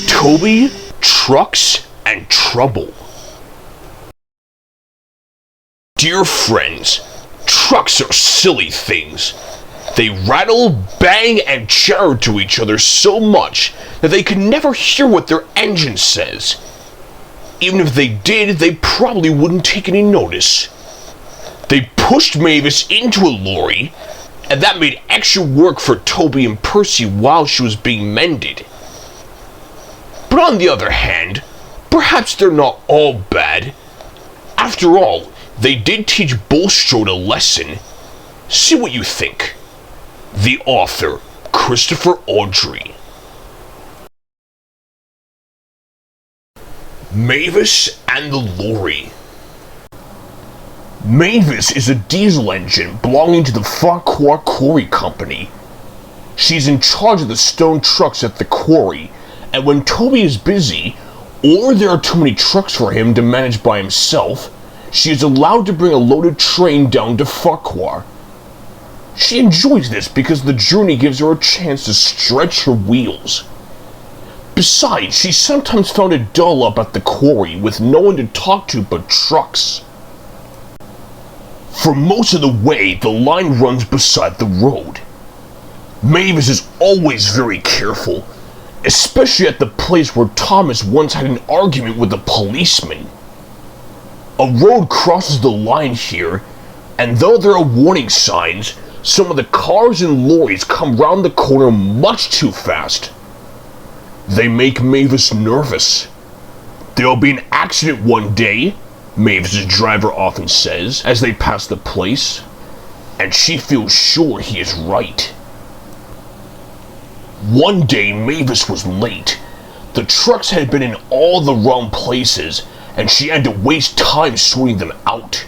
Toby, Trucks, and Trouble. Dear friends, trucks are silly things. They rattle, bang, and chatter to each other so much that they can never hear what their engine says. Even if they did, they probably wouldn't take any notice. They pushed Mavis into a lorry, and that made extra work for Toby and Percy while she was being mended. But on the other hand, perhaps they're not all bad. After all, they did teach Bulstrode a lesson. See what you think. The author, Wilbert Awdry. Mavis and the Lorry. Mavis is a diesel engine belonging to the Farquhar Quarry Company. She's in charge of the stone trucks at the quarry, and when Toby is busy, or there are too many trucks for him to manage by himself, she is allowed to bring a loaded train down to Farquhar. She enjoys this because the journey gives her a chance to stretch her wheels. Besides, she sometimes found it dull up at the quarry with no one to talk to but trucks. For most of the way, the line runs beside the road. Mavis is always very careful, especially at the place where Thomas once had an argument with a policeman. A road crosses the line here, and though there are warning signs, some of the cars and lorries come round the corner much too fast. They make Mavis nervous. There'll be an accident one day, Mavis's driver often says, as they pass the place, and she feels sure he is right. One day Mavis was late. The trucks had been in all the wrong places, and she had to waste time sorting them out.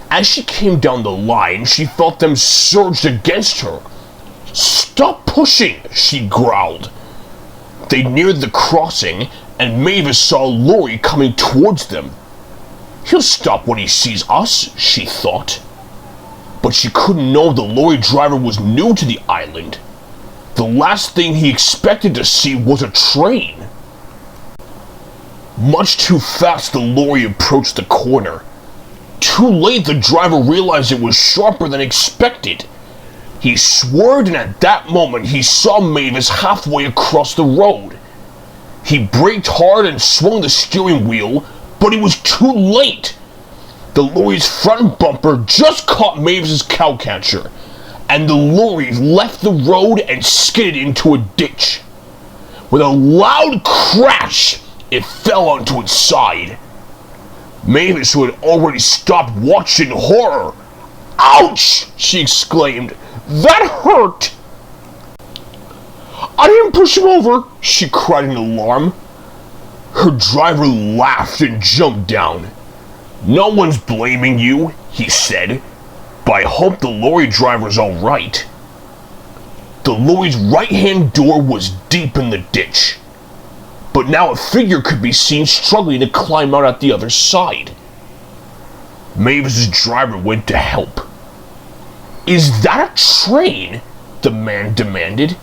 As she came down the line, she felt them surged against her. "Stop pushing," she growled. They neared the crossing, and Mavis saw a lorry coming towards them. "He'll stop when he sees us," she thought. But she couldn't know the lorry driver was new to the island. The last thing he expected to see was a train. Much too fast the lorry approached the corner. Too late the driver realized it was sharper than expected. He swerved, and at that moment he saw Mavis halfway across the road. He braked hard and swung the steering wheel, but he was too late. The lorry's front bumper just caught Mavis's cowcatcher, and the lorry left the road and skidded into a ditch. With a loud crash, it fell onto its side. Mavis, who had already stopped, watched in horror. "Ouch!" she exclaimed. "That hurt!" "I didn't push him over," she cried in alarm. Her driver laughed and jumped down. "No one's blaming you," he said, "but I hope the lorry driver's all right." The lorry's right-hand door was deep in the ditch, but now a figure could be seen struggling to climb out at the other side. Mavis's driver went to help. "Is that a train?" the man demanded.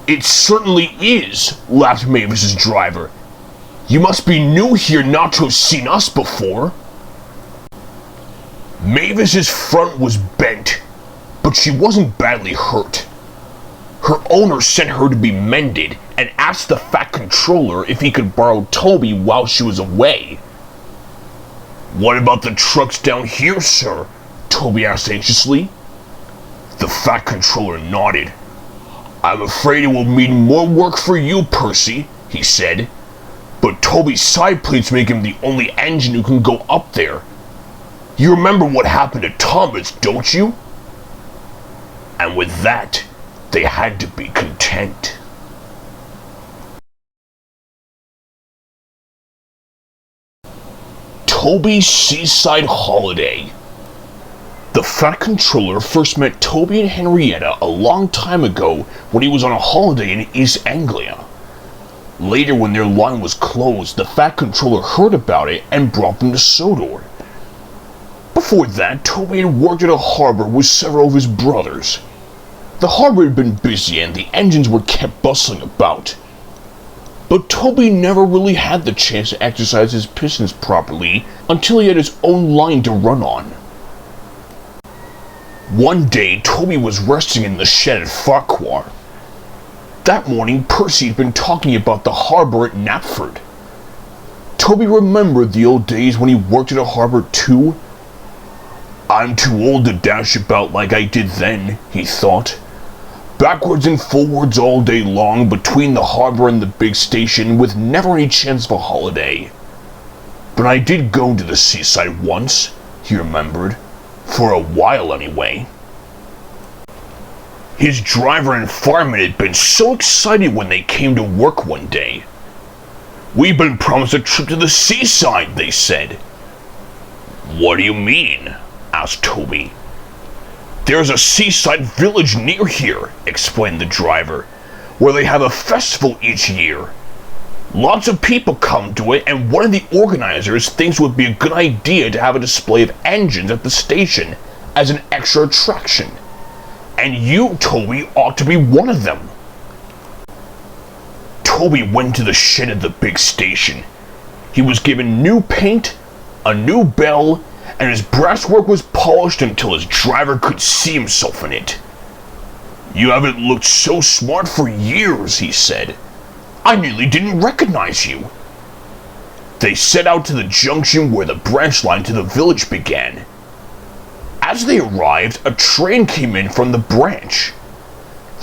"It certainly is," laughed Mavis's driver. "You must be new here not to have seen us before." Mavis's front was bent, but she wasn't badly hurt. Her owner sent her to be mended and asked the fat controller if he could borrow Toby while she was away. "What about the trucks down here, sir?" Toby asked anxiously. The fat controller nodded. "I'm afraid it will mean more work for you, Percy," he said. "But Toby's side plates make him the only engine who can go up there. You remember what happened to Thomas, don't you?" And with that, they had to be content. Toby's Seaside Holiday. The Fat Controller first met Toby and Henrietta a long time ago when he was on a holiday in East Anglia. Later, when their line was closed, the Fat Controller heard about it and brought them to Sodor. Before that, Toby had worked at a harbor with several of his brothers. The harbor had been busy and the engines were kept bustling about. But Toby never really had the chance to exercise his pistons properly until he had his own line to run on. One day, Toby was resting in the shed at Farquhar. That morning, Percy had been talking about the harbor at Knapford. Toby remembered the old days when he worked at a harbor too. I'm too old to dash about like I did then, he thought. Backwards and forwards all day long between the harbor and the big station with never any chance of a holiday. But I did go to the seaside once, he remembered. For a while, anyway. His driver and fireman had been so excited when they came to work one day. We've been promised a trip to the seaside, they said. What do you mean? Asked Toby. There's a seaside village near here, explained the driver, where they have a festival each year. Lots of people come to it, and one of the organizers thinks it would be a good idea to have a display of engines at the station as an extra attraction. And you, Toby, ought to be one of them. Toby went to the shed at the big station. He was given new paint, a new bell, and his brasswork was polished until his driver could see himself in it. You haven't looked so smart for years, he said. I nearly didn't recognize you. They set out to the junction where the branch line to the village began. As they arrived, a train came in from the branch.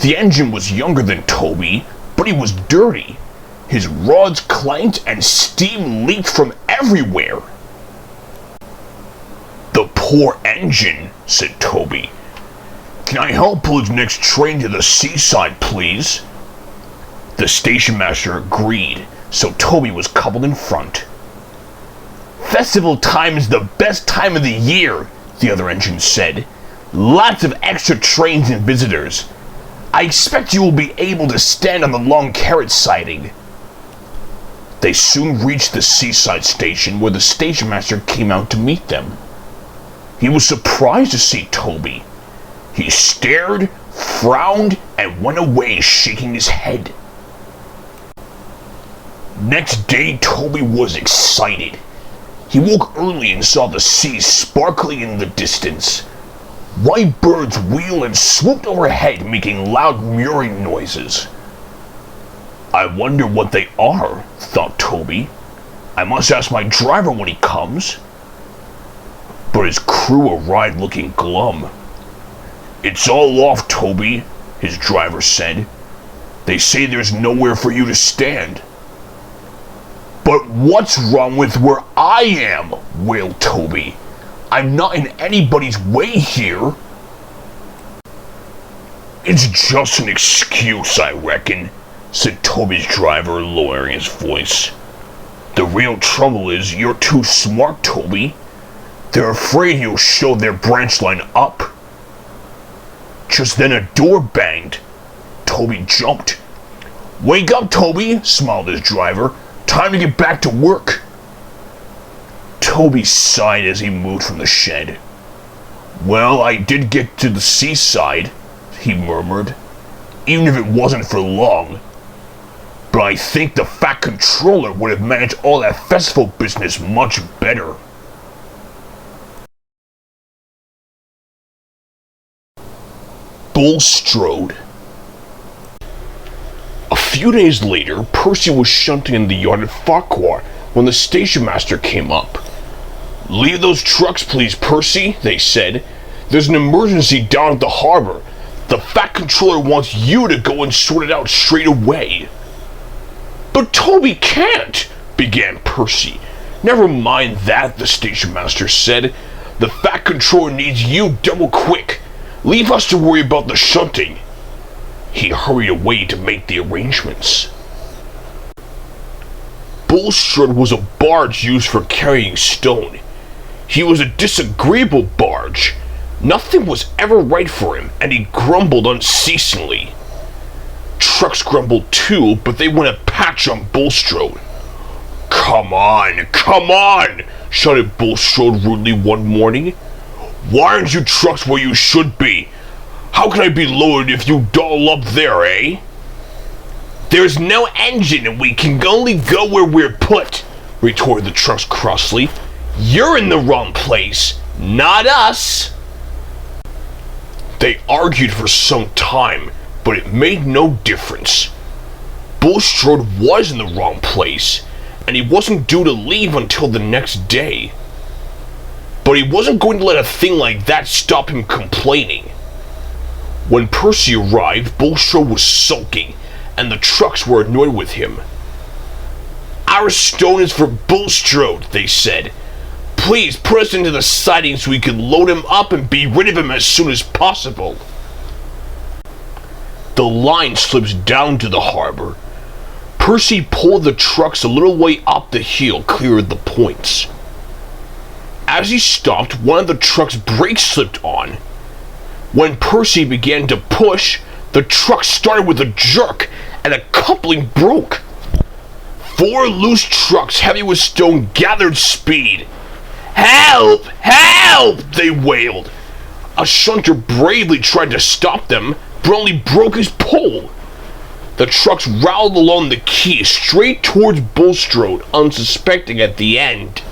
The engine was younger than Toby, but he was dirty. His rods clanked and steam leaked from everywhere. The poor engine, said Toby. Can I help pull his next train to the seaside, please? The station master agreed, so Toby was coupled in front. Festival time is the best time of the year, the other engine said. Lots of extra trains and visitors. I expect you will be able to stand on the long carrot siding. They soon reached the seaside station where the station master came out to meet them. He was surprised to see Toby. He stared, frowned, and went away shaking his head. Next day, Toby was excited. He woke early and saw the sea sparkling in the distance. White birds wheeled and swooped overhead, making loud murmuring noises. I wonder what they are, thought Toby. I must ask my driver when he comes. But his crew arrived looking glum. It's all off, Toby, his driver said. They say there's nowhere for you to stand. But what's wrong with where I am? Wailed Toby. I'm not in anybody's way here. It's just an excuse, I reckon, said Toby's driver, lowering his voice. The real trouble is you're too smart, Toby. They're afraid you'll show their branch line up. Just then a door banged. Toby jumped. Wake up, Toby, smiled his driver. Time to get back to work. Toby sighed as he moved from the shed. Well, I did get to the seaside, he murmured, even if it wasn't for long. But I think the Fat Controller would have managed all that festival business much better. Bulstrode. A few days later, Percy was shunting in the yard at Farquhar when the station master came up. Leave those trucks, please, Percy, they said. There's an emergency down at the harbor. The Fat Controller wants you to go and sort it out straight away. But Toby can't, began Percy. Never mind that, the station master said. The Fat Controller needs you double quick. Leave us to worry about the shunting. He hurried away to make the arrangements. Bulstrode was a barge used for carrying stone. He was a disagreeable barge. Nothing was ever right for him, and he grumbled unceasingly. Trucks grumbled too, but they went a patch on Bulstrode. Come on, shouted Bulstrode rudely one morning. Why aren't you trucks where you should be? How can I be lowered if you dull up there, eh? There's no engine and we can only go where we're put, retorted the trucks crossly. You're in the wrong place, not us. They argued for some time, but it made no difference. Bulstrode was in the wrong place, and he wasn't due to leave until the next day. But he wasn't going to let a thing like that stop him complaining. When Percy arrived, Bulstrode was sulking, and the trucks were annoyed with him. Our stone is for Bulstrode, they said. Please put us into the siding so we can load him up and be rid of him as soon as possible. The line slips down to the harbor. Percy pulled the trucks a little way up the hill clear of the points. As he stopped, one of the truck's brakes slipped on. When Percy began to push, the truck started with a jerk, and a coupling broke. 4 loose trucks heavy with stone gathered speed. Help! Help! They wailed. A shunter bravely tried to stop them, but only broke his pole. The trucks rattled along the quay straight towards Bulstrode, unsuspecting at the end.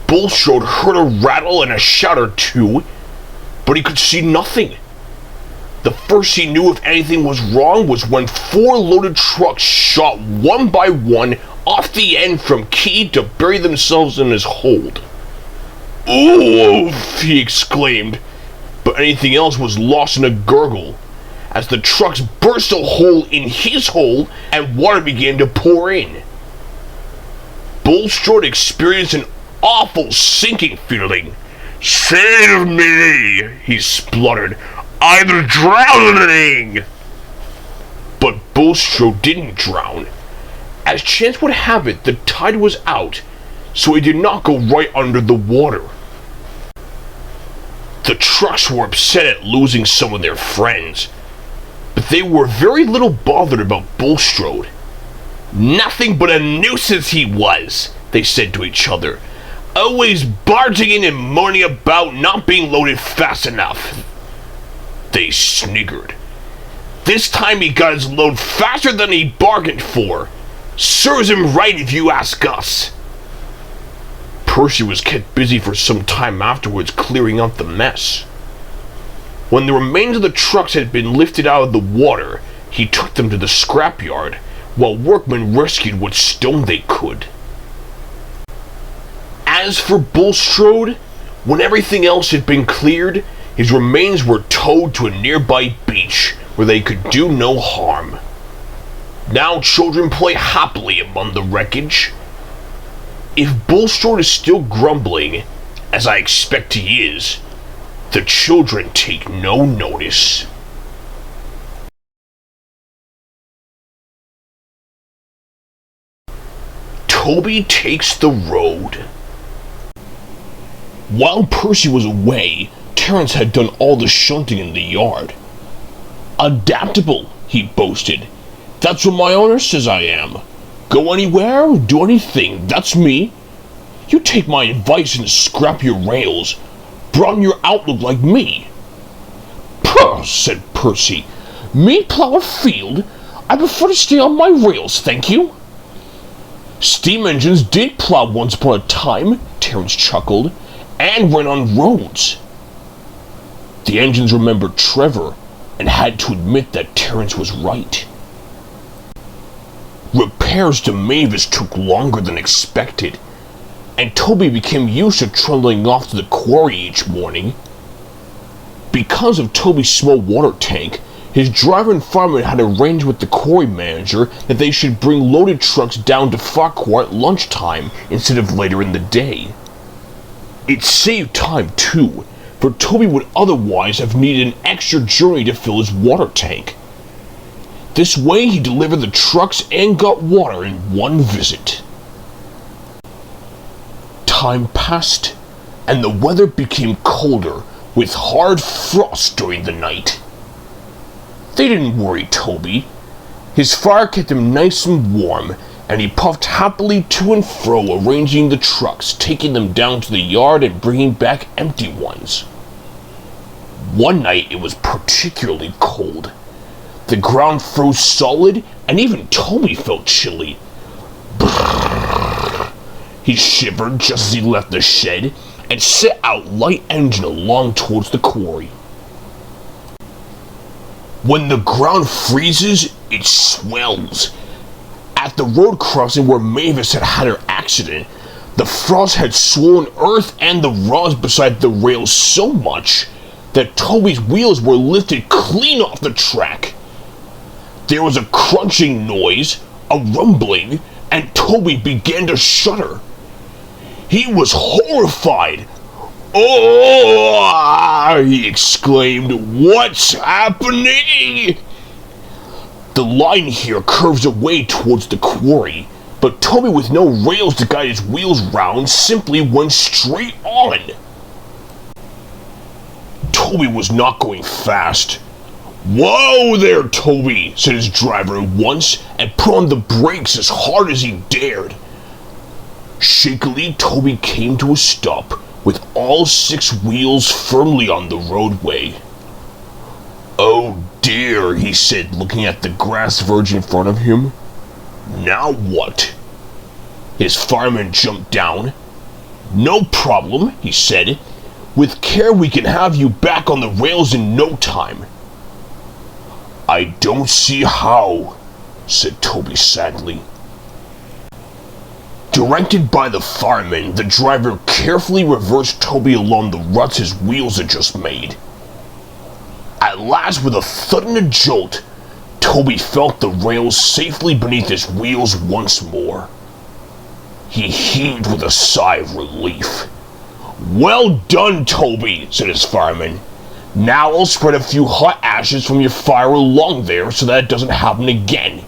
Bulstrode heard a rattle and a shout or two, but he could see nothing. The first he knew if anything was wrong was when 4 loaded trucks shot one by one off the end from quay to bury themselves in his hold. Oof! He exclaimed, but anything else was lost in a gurgle, as the trucks burst a hole in his hole and water began to pour in. Bulstrode experienced an awful sinking feeling. Save me, he spluttered. I'm drowning! But Bulstrode didn't drown. As chance would have it, the tide was out, so he did not go right under the water. The trucks were upset at losing some of their friends, but they were very little bothered about Bulstrode. Nothing but a nuisance he was, they said to each other, always barging in and moaning about not being loaded fast enough. They sniggered. This time he got his load faster than he bargained for. Serves him right if you ask us. Percy was kept busy for some time afterwards clearing up the mess. When the remains of the trucks had been lifted out of the water, he took them to the scrapyard, while workmen rescued what stone they could. As for Bulstrode, when everything else had been cleared, his remains were towed to a nearby beach where they could do no harm. Now children play happily among the wreckage. If Bulstrode is still grumbling, as I expect he is, the children take no notice. Toby takes the road. While Percy was away, Terence had done all the shunting in the yard. Adaptable, he boasted. That's what my owner says I am. Go anywhere, do anything, that's me. You take my advice and scrap your rails. Broaden your outlook like me. Puh, said Percy. Me plow a field? I prefer to stay on my rails, thank you. Steam engines did plow once upon a time, Terence chuckled, and ran on roads. The engines remembered Trevor and had to admit that Terence was right. Repairs to Mavis took longer than expected, and Toby became used to trundling off to the quarry each morning. Because of Toby's small water tank, his driver and fireman had arranged with the quarry manager that they should bring loaded trucks down to Farquhar at lunchtime instead of later in the day. It saved time too, for Toby would otherwise have needed an extra journey to fill his water tank. This way he delivered the trucks and got water in one visit. Time passed, and the weather became colder, with hard frost during the night. They didn't worry Toby. His fire kept him nice and warm, and he puffed happily to and fro, arranging the trucks, taking them down to the yard and bringing back empty ones. One night it was particularly cold. The ground froze solid, and even Toby felt chilly. Brrr. He shivered just as he left the shed and set out light engine along towards the quarry. When the ground freezes, it swells. At the road crossing where Mavis had had her accident, the frost had swollen earth and the rods beside the rails so much that Toby's wheels were lifted clean off the track. There was a crunching noise, a rumbling, and Toby began to shudder. He was horrified. "Oh!" he exclaimed. "What's happening?" The line here curves away towards the quarry, but Toby, with no rails to guide his wheels round, simply went straight on. Toby was not going fast. "Whoa there, Toby," said his driver once, and put on the brakes as hard as he dared. Shakily, Toby came to a stop, with all 6 wheels firmly on the roadway. "Oh dear," he said, looking at the grass verge in front of him. "Now what?" His fireman jumped down. "No problem," he said. "With care we can have you back on the rails in no time." "I don't see how," said Toby sadly. Directed by the fireman, the driver carefully reversed Toby along the ruts his wheels had just made. At last, with a thud and a jolt, Toby felt the rails safely beneath his wheels once more. He heaved with a sigh of relief. "Well done, Toby," said his fireman. "Now I'll spread a few hot ashes from your fire along there so that it doesn't happen again.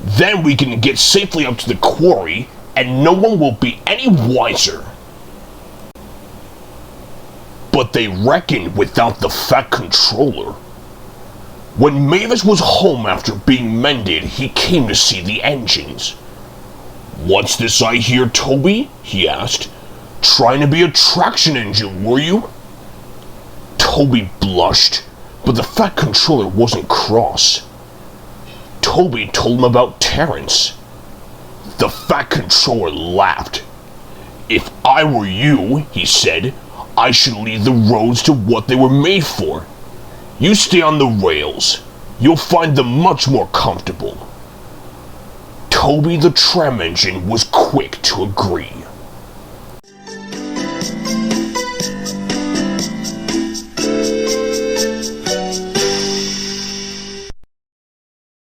Then we can get safely up to the quarry, and no one will be any wiser." But they reckoned without the fat controller. When Mavis was home after being mended, he came to see the engines. "What's this I hear, Toby?" he asked. "Trying to be a traction engine, were you?" Toby blushed, but the fat controller wasn't cross. Toby told him about Terence. The fat controller laughed. "If I were you," he said, "I should leave the roads to what they were made for. You stay on the rails. You'll find them much more comfortable." Toby the tram engine was quick to agree.